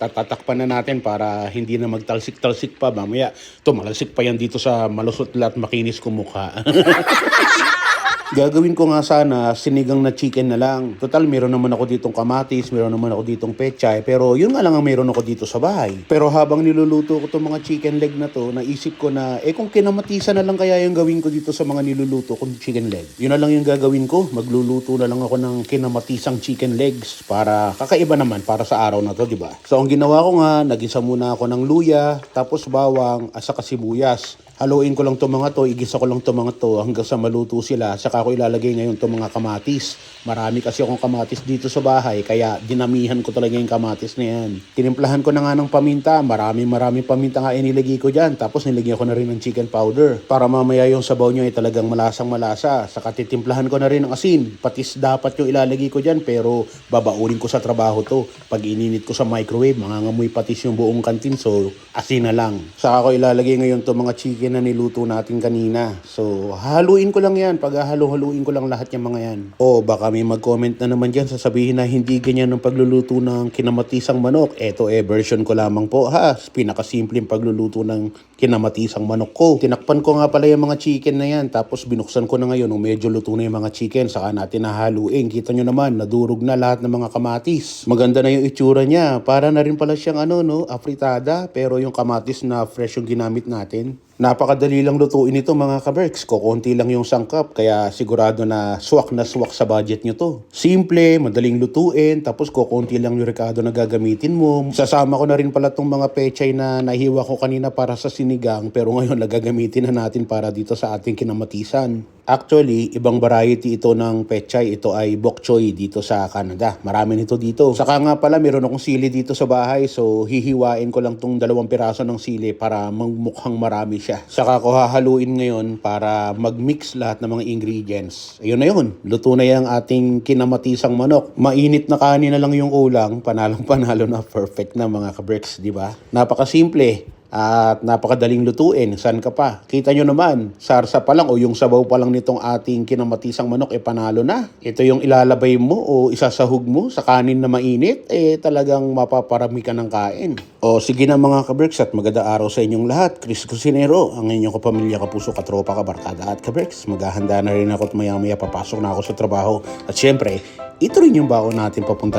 Tatatakpan na natin para hindi na magtalsik-talsik pa. Mamaya, tumalasik pa yan dito sa malusot at makinis kong mukha. Gagawin ko nga sana sinigang na chicken na lang. Total, meron naman ako ditong kamatis, meron naman ako ditong pechay, pero yun nga lang ang meron ako dito sa bahay. Pero habang niluluto ko itong mga chicken leg na to, naisip ko na, kung kinamatisan na lang kaya yung gawin ko dito sa mga niluluto kong chicken leg. Yun na lang yung gagawin ko. Magluluto na lang ako ng kinamatisang chicken legs para kakaiba naman para sa araw na to, di ba? So ang ginawa ko nga, nagisa muna ako ng luya, tapos bawang, at saka sibuyas. Haluin ko lang itong mga to, igisa ko lang itong mga to hanggang sa maluto sila. Saka ako ilalagay ngayon itong mga kamatis. Marami kasi akong kamatis dito sa bahay, kaya dinamihan ko talaga yung kamatis na yan. Tinimplahan ko na nga ng paminta, marami paminta nga inilagay ko dyan. Tapos nilagyan ko na rin ng chicken powder para mamaya yung sabaw nyo ay talagang malasang malasa. Saka titimplahan ko na rin ng asin. Patis dapat yung ilalagay ko dyan, pero babaunin ko sa trabaho to. Pag ininit ko sa microwave, mangangamoy patis yung buong kantin, so asin na lang. Saka ko ilalagay ngayon itong mga chicken na niluto natin kanina. So, haluin ko lang yan. Pag haluin ko lang lahat yung mga yan. O, baka may mag-comment na naman dyan, sasabihin na hindi ganyan ang pagluluto ng kinamatisang manok. Eto version ko lamang po ha. Pinakasimpleng pagluluto ng kinamatisang manok ko. Tinakpan ko nga pala yung mga chicken na yan. Tapos binuksan ko na ngayon nung medyo luto na yung mga chicken. Saka natin nahaluin. Kita nyo naman, nadurog na lahat ng mga kamatis. Maganda na yung itsura niya. Para na rin pala siyang afritada. Pero yung kamatis na fresh yung ginamit natin. Napakadali lang lutuin ito mga kaberks. Kukunti lang yung sangkap, kaya sigurado na swak sa budget nyo to. Simple, madaling lutuin, tapos kukunti lang yung rekado na gagamitin mo. Sasama ko na rin pala itong mga pechay na nahiwa ko kanina para sa sinigang, pero ngayon nagagamitin na natin para dito sa ating kinamatisan. Actually, ibang variety ito ng pechay. Ito ay bok choy dito sa Canada. Marami nito dito. Saka nga pala, meron akong sili dito sa bahay. So, hihiwain ko lang tong 2 piraso ng sili para mukhang marami siya. Saka ko hahaluin ngayon para mag-mix lahat ng mga ingredients. Ayun na yun. Luto na yung ating kinamatisang manok. Mainit na kanin na lang yung ulang. Panalong-panalo na. Perfect na mga kabricks, di ba? Napakasimple. At napakadaling lutuin. Saan ka pa? Kita nyo naman, sarsa pa lang o yung sabaw pa lang nitong ating kinamatisang manok, panalo na. Ito yung ilalabay mo o isasahog mo sa kanin na mainit, talagang mapaparami ka ng kain. O sige na mga kaberks, at maganda araw sa inyong lahat. Chris Cusinero, ang inyong kapamilya, kapuso, katropa, kabarkada at kaberks. Maghahanda na rin ako at maya-maya papasok na ako sa trabaho. At syempre, ito rin yung baon natin papunta